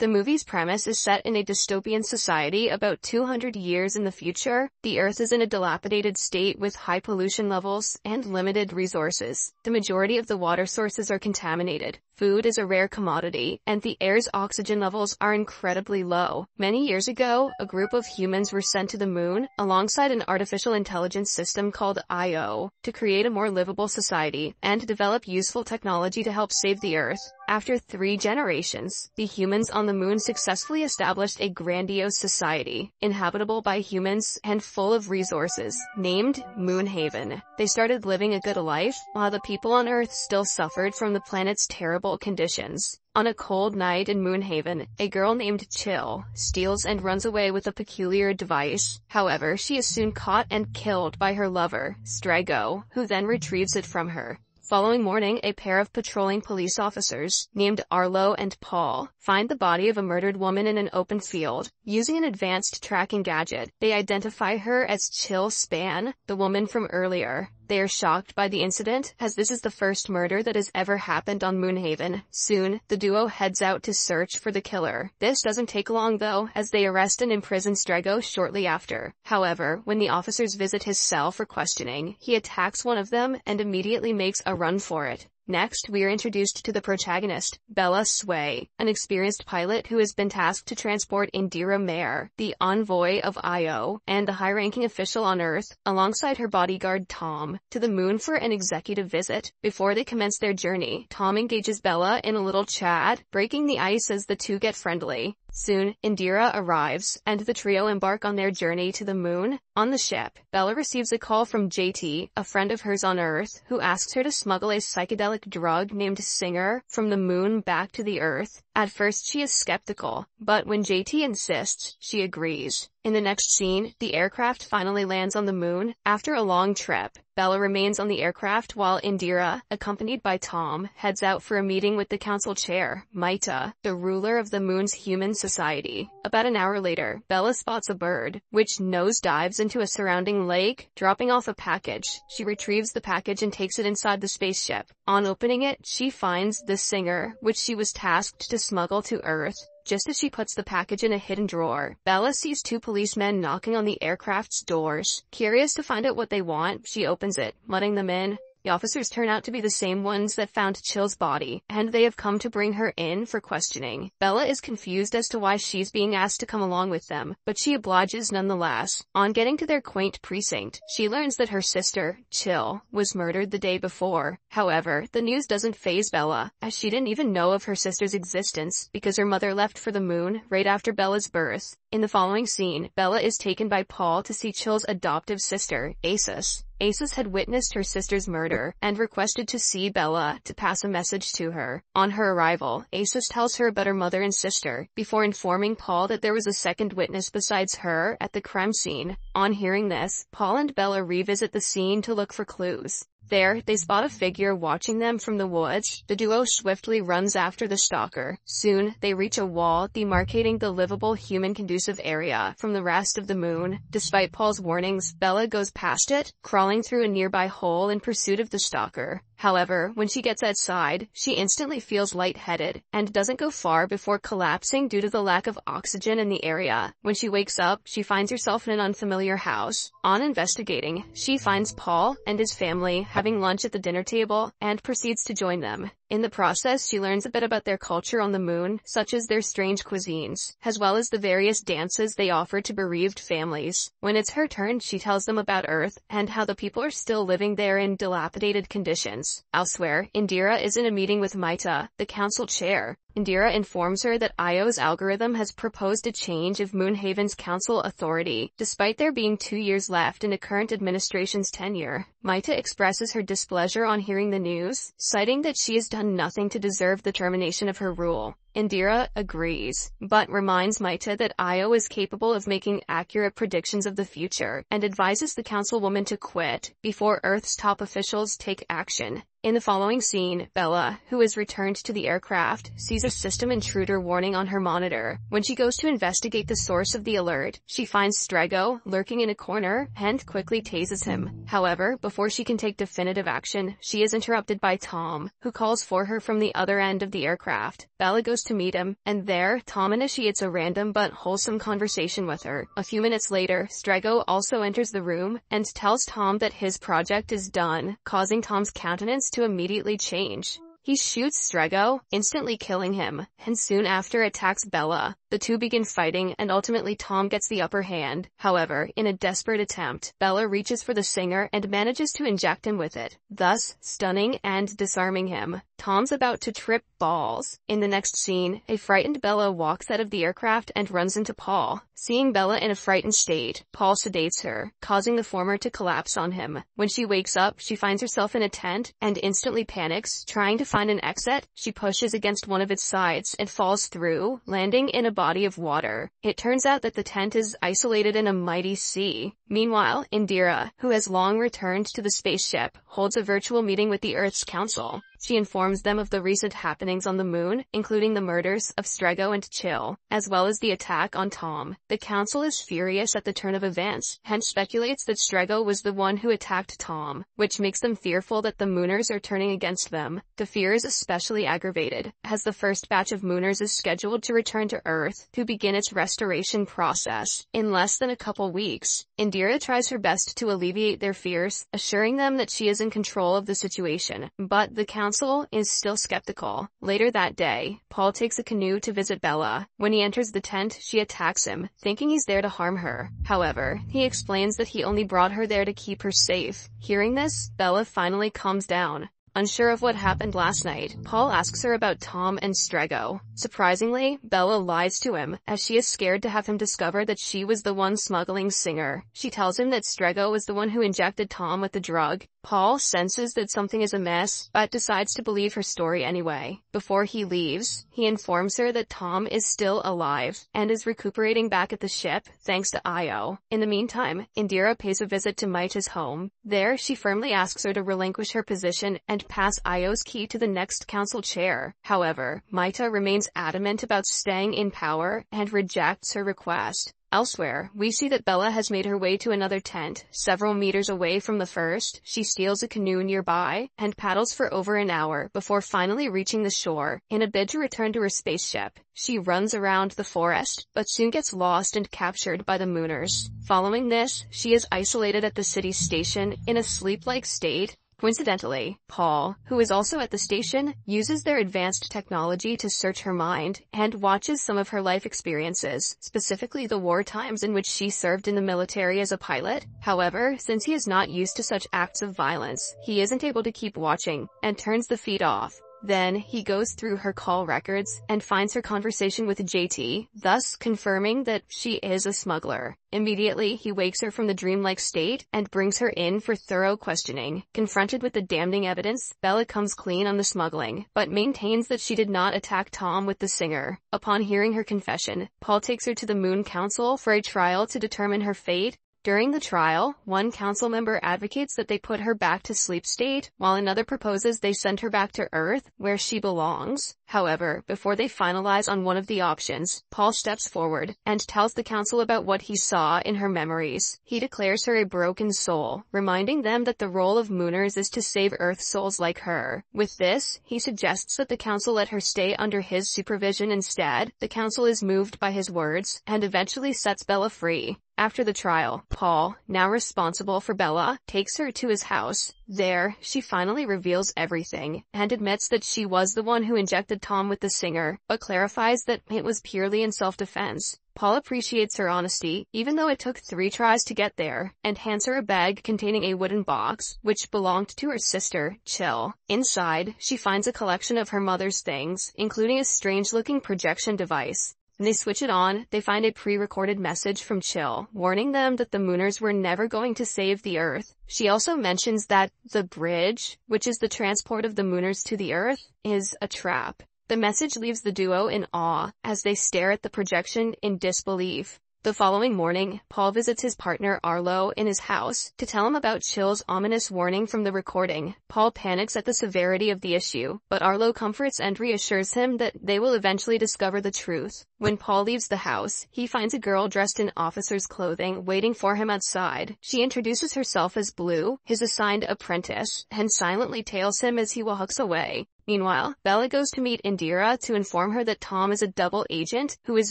The movie's premise is set in a dystopian society about 200 years in the future. The Earth is in a dilapidated state with high pollution levels and limited resources. The majority of the water sources are contaminated. Food is a rare commodity, and the air's oxygen levels are incredibly low. Many years ago, a group of humans were sent to the moon, alongside an artificial intelligence system called Io, to create a more livable society and develop useful technology to help save the Earth. After 3 generations, the humans on the moon successfully established a grandiose society, inhabitable by humans and full of resources, named Moonhaven. They started living a good life, while the people on Earth still suffered from the planet's terrible conditions. On a cold night in Moonhaven, a girl named Chill steals and runs away with a peculiar device. However, she is soon caught and killed by her lover, Strago, who then retrieves it from her. Following morning, a pair of patrolling police officers, named Arlo and Paul, find the body of a murdered woman in an open field. Using an advanced tracking gadget, they identify her as Chill Span, the woman from earlier. They are shocked by the incident, as this is the first murder that has ever happened on Moonhaven. Soon, the duo heads out to search for the killer. This doesn't take long though, as they arrest and imprison Strago shortly after. However, when the officers visit his cell for questioning, he attacks one of them and immediately makes a run for it. Next, we are introduced to the protagonist, Bella Sway, an experienced pilot who has been tasked to transport Indira Mayer, the envoy of Io, and the high-ranking official on Earth, alongside her bodyguard Tom, to the moon for an executive visit. Before they commence their journey, Tom engages Bella in a little chat, breaking the ice as the two get friendly. Soon, Indira arrives, and the trio embark on their journey to the moon. On the ship, Bella receives a call from JT, a friend of hers on Earth, who asks her to smuggle a psychedelic drug named Singer from the moon back to the Earth. At first she is skeptical, but when JT insists, she agrees. In the next scene, the aircraft finally lands on the moon. After a long trip, Bella remains on the aircraft while Indira, accompanied by Tom, heads out for a meeting with the council chair, Maita, the ruler of the moon's human society. About an hour later, Bella spots a bird, which nosedives into a surrounding lake, dropping off a package. She retrieves the package and takes it inside the spaceship. On opening it, she finds the Singer, which she was tasked to smuggle to Earth. Just as she puts the package in a hidden drawer, Bella sees 2 policemen knocking on the aircraft's doors. Curious to find out what they want, she opens it, letting them in. The officers turn out to be the same ones that found Chill's body, and they have come to bring her in for questioning. Bella is confused as to why she's being asked to come along with them, but she obliges nonetheless. On getting to their quaint precinct, she learns that her sister, Chill, was murdered the day before. However, the news doesn't faze Bella, as she didn't even know of her sister's existence because her mother left for the moon right after Bella's birth. In the following scene, Bella is taken by Paul to see Chill's adoptive sister, Asus. Asus had witnessed her sister's murder and requested to see Bella to pass a message to her. On her arrival, Asus tells her about her mother and sister, before informing Paul that there was a second witness besides her at the crime scene. On hearing this, Paul and Bella revisit the scene to look for clues. There, they spot a figure watching them from the woods. The duo swiftly runs after the stalker. Soon, they reach a wall demarcating the livable human-conducive area from the rest of the moon. Despite Paul's warnings, Bella goes past it, crawling through a nearby hole in pursuit of the stalker. However, when she gets outside, she instantly feels lightheaded, and doesn't go far before collapsing due to the lack of oxygen in the area. When she wakes up, she finds herself in an unfamiliar house. On investigating, she finds Paul and his family having lunch at the dinner table, and proceeds to join them. In the process, she learns a bit about their culture on the moon, such as their strange cuisines, as well as the various dances they offer to bereaved families. When it's her turn, she tells them about Earth, and how the people are still living there in dilapidated conditions. Elsewhere, Indira is in a meeting with Maita, the council chair. Indira informs her that Io's algorithm has proposed a change of Moonhaven's council authority, despite there being 2 years left in the current administration's tenure. Maita expresses her displeasure on hearing the news, citing that she has done nothing to deserve the termination of her rule. Indira agrees, but reminds Maita that Io is capable of making accurate predictions of the future, and advises the councilwoman to quit before Earth's top officials take action. In the following scene, Bella, who has returned to the aircraft, sees a system intruder warning on her monitor. When she goes to investigate the source of the alert, she finds Strego lurking in a corner and quickly tases him. However, before she can take definitive action, she is interrupted by Tom, who calls for her from the other end of the aircraft. Bella goes to meet him, and there, Tom initiates a random but wholesome conversation with her. A few minutes later, Strego also enters the room and tells Tom that his project is done, causing Tom's countenance to immediately change. He shoots Strego, instantly killing him, and soon after attacks Bella. The two begin fighting and ultimately Tom gets the upper hand. However, in a desperate attempt, Bella reaches for the singer and manages to inject him with it, thus stunning and disarming him. Tom's about to trip balls. In the next scene, a frightened Bella walks out of the aircraft and runs into Paul. Seeing Bella in a frightened state, Paul sedates her, causing the former to collapse on him. When she wakes up, she finds herself in a tent and instantly panics. Trying to find an exit, she pushes against one of its sides and falls through, landing in a body of water. It turns out that the tent is isolated in a mighty sea. Meanwhile, Indira, who has long returned to the spaceship, holds a virtual meeting with the Earth's Council. She informs them of the recent happenings on the moon, including the murders of Strego and Chill, as well as the attack on Tom. The council is furious at the turn of events, and speculates that Strego was the one who attacked Tom, which makes them fearful that the Mooners are turning against them. The fear is especially aggravated, as the first batch of Mooners is scheduled to return to Earth to begin its restoration process in less than a couple weeks. Indira tries her best to alleviate their fears, assuring them that she is in control of the situation, but the council is still skeptical. Later that day, Paul takes a canoe to visit Bella. When he enters the tent, she attacks him, thinking he's there to harm her. However, he explains that he only brought her there to keep her safe. Hearing this, Bella finally calms down. Unsure of what happened last night, Paul asks her about Tom and Strego. Surprisingly, Bella lies to him, as she is scared to have him discover that she was the one smuggling Singer. She tells him that Strego was the one who injected Tom with the drug. Paul senses that something is amiss, but decides to believe her story anyway. Before he leaves, he informs her that Tom is still alive, and is recuperating back at the ship, thanks to Io. In the meantime, Indira pays a visit to Maita's home. There, she firmly asks her to relinquish her position and pass Io's key to the next council chair. However, Maita remains adamant about staying in power and rejects her request. Elsewhere, we see that Bella has made her way to another tent, several meters away from the first. She steals a canoe nearby, and paddles for over an hour before finally reaching the shore. In a bid to return to her spaceship, she runs around the forest, but soon gets lost and captured by the Mooners. Following this, she is isolated at the city station, in a sleep-like state. Coincidentally, Paul, who is also at the station, uses their advanced technology to search her mind, and watches some of her life experiences, specifically the war times in which she served in the military as a pilot. However, since he is not used to such acts of violence, he isn't able to keep watching, and turns the feed off. Then, he goes through her call records, and finds her conversation with JT, thus confirming that she is a smuggler. Immediately, he wakes her from the dreamlike state, and brings her in for thorough questioning. Confronted with the damning evidence, Bella comes clean on the smuggling, but maintains that she did not attack Tom with the Singer. Upon hearing her confession, Paul takes her to the Moon Council for a trial to determine her fate. During the trial, one council member advocates that they put her back to sleep state, while another proposes they send her back to Earth, where she belongs. However, before they finalize on one of the options, Paul steps forward, and tells the council about what he saw in her memories. He declares her a broken soul, reminding them that the role of Mooners is to save Earth souls like her. With this, he suggests that the council let her stay under his supervision instead. The council is moved by his words, and eventually sets Bella free. After the trial, Paul, now responsible for Bella, takes her to his house. There, she finally reveals everything, and admits that she was the one who injected Tom with the Singer, but clarifies that it was purely in self-defense. Paul appreciates her honesty, even though it took 3 tries to get there, and hands her a bag containing a wooden box, which belonged to her sister, Chill. Inside, she finds a collection of her mother's things, including a strange-looking projection device. When they switch it on, they find a pre-recorded message from Chill, warning them that the Mooners were never going to save the Earth. She also mentions that the bridge, which is the transport of the Mooners to the Earth, is a trap. The message leaves the duo in awe, as they stare at the projection in disbelief. The following morning, Paul visits his partner Arlo in his house to tell him about Chill's ominous warning from the recording. Paul panics at the severity of the issue, but Arlo comforts and reassures him that they will eventually discover the truth. When Paul leaves the house, he finds a girl dressed in officer's clothing waiting for him outside. She introduces herself as Blue, his assigned apprentice, and silently tails him as he walks away. Meanwhile, Bella goes to meet Indira to inform her that Tom is a double agent who is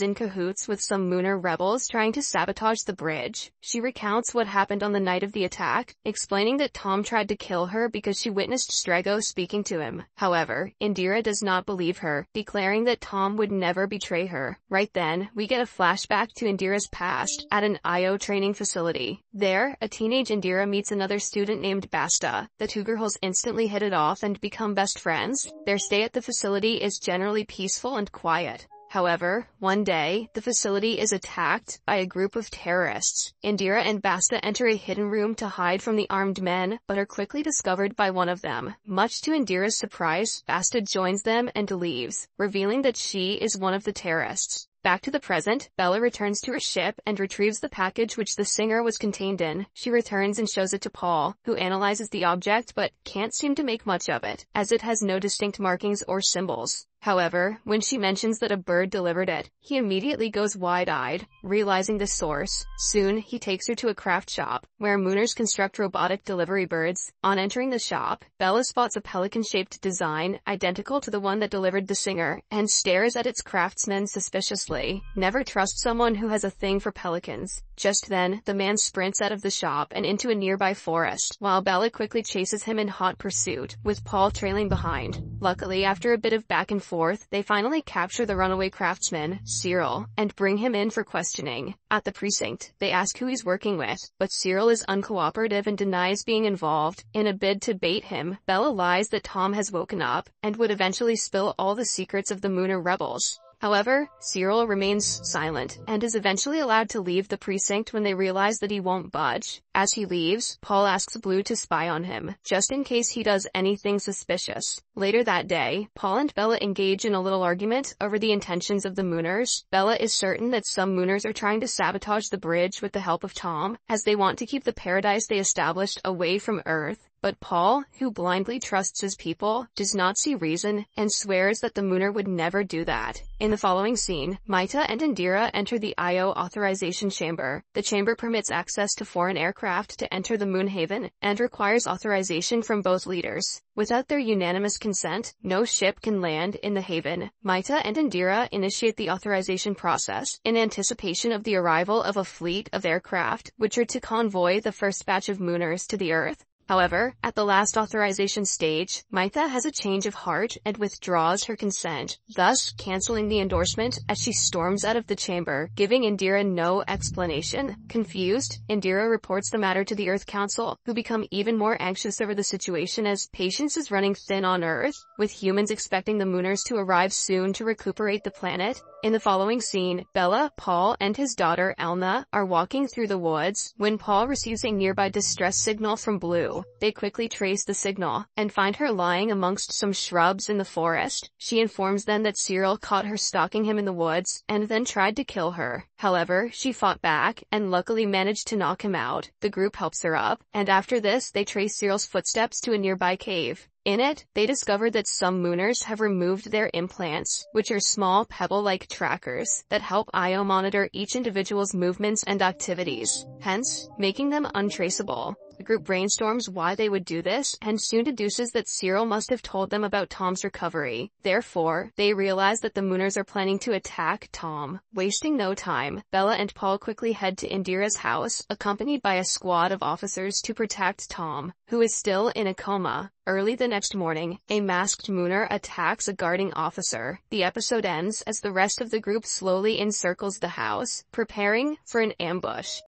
in cahoots with some Mooner rebels trying to sabotage the bridge. She recounts what happened on the night of the attack, explaining that Tom tried to kill her because she witnessed Strego speaking to him. However, Indira does not believe her, declaring that Tom would never betray her. Right then, we get a flashback to Indira's past at an IO training facility. There, a teenage Indira meets another student named Basta. The two girls instantly hit it off and become best friends. Their stay at the facility is generally peaceful and quiet. However, one day, the facility is attacked by a group of terrorists. Indira and Basta enter a hidden room to hide from the armed men, but are quickly discovered by one of them. Much to Indira's surprise, Basta joins them and leaves, revealing that she is one of the terrorists. Back to the present, Bella returns to her ship and retrieves the package which the singer was contained in. She returns and shows it to Paul, who analyzes the object but can't seem to make much of it, as it has no distinct markings or symbols. However, when she mentions that a bird delivered it, he immediately goes wide-eyed, realizing the source. Soon, he takes her to a craft shop, where Mooners construct robotic delivery birds. On entering the shop, Bella spots a pelican-shaped design, identical to the one that delivered the singer, and stares at its craftsman suspiciously. Never trust someone who has a thing for pelicans. Just then, the man sprints out of the shop and into a nearby forest, while Bella quickly chases him in hot pursuit, with Paul trailing behind. Luckily, after a bit of back and forth, they finally capture the runaway craftsman, Cyril, and bring him in for questioning. At the precinct, they ask who he's working with, but Cyril is uncooperative and denies being involved. In a bid to bait him, Bella lies that Tom has woken up, and would eventually spill all the secrets of the Mooner rebels. However, Cyril remains silent, and is eventually allowed to leave the precinct when they realize that he won't budge. As he leaves, Paul asks Blue to spy on him, just in case he does anything suspicious. Later that day, Paul and Bella engage in a little argument over the intentions of the Mooners. Bella is certain that some Mooners are trying to sabotage the bridge with the help of Tom, as they want to keep the paradise they established away from Earth. But Paul, who blindly trusts his people, does not see reason, and swears that the Mooner would never do that. In the following scene, Maita and Indira enter the IO authorization chamber. The chamber permits access to foreign aircraft to enter the Moonhaven, and requires authorization from both leaders. Without their unanimous consent, no ship can land in the haven. Maita and Indira initiate the authorization process, in anticipation of the arrival of a fleet of aircraft, which are to convoy the first batch of Mooners to the Earth. However, at the last authorization stage, Maitha has a change of heart and withdraws her consent, thus canceling the endorsement as she storms out of the chamber, giving Indira no explanation. Confused, Indira reports the matter to the Earth Council, who become even more anxious over the situation as patience is running thin on Earth, with humans expecting the Mooners to arrive soon to recuperate the planet. In the following scene, Bella, Paul, and his daughter, Elna, are walking through the woods when Paul receives a nearby distress signal from Blue. They quickly trace the signal, and find her lying amongst some shrubs in the forest. She informs them that Cyril caught her stalking him in the woods, and then tried to kill her. However, she fought back, and luckily managed to knock him out. The group helps her up, and after this they trace Cyril's footsteps to a nearby cave. In it, they discover that some Mooners have removed their implants, which are small pebble-like trackers that help IO monitor each individual's movements and activities, hence, making them untraceable. The group brainstorms why they would do this, and soon deduces that Cyril must have told them about Tom's recovery. Therefore, they realize that the Mooners are planning to attack Tom. Wasting no time, Bella and Paul quickly head to Indira's house, accompanied by a squad of officers to protect Tom, who is still in a coma. Early the next morning, a masked Mooner attacks a guarding officer. The episode ends as the rest of the group slowly encircles the house, preparing for an ambush.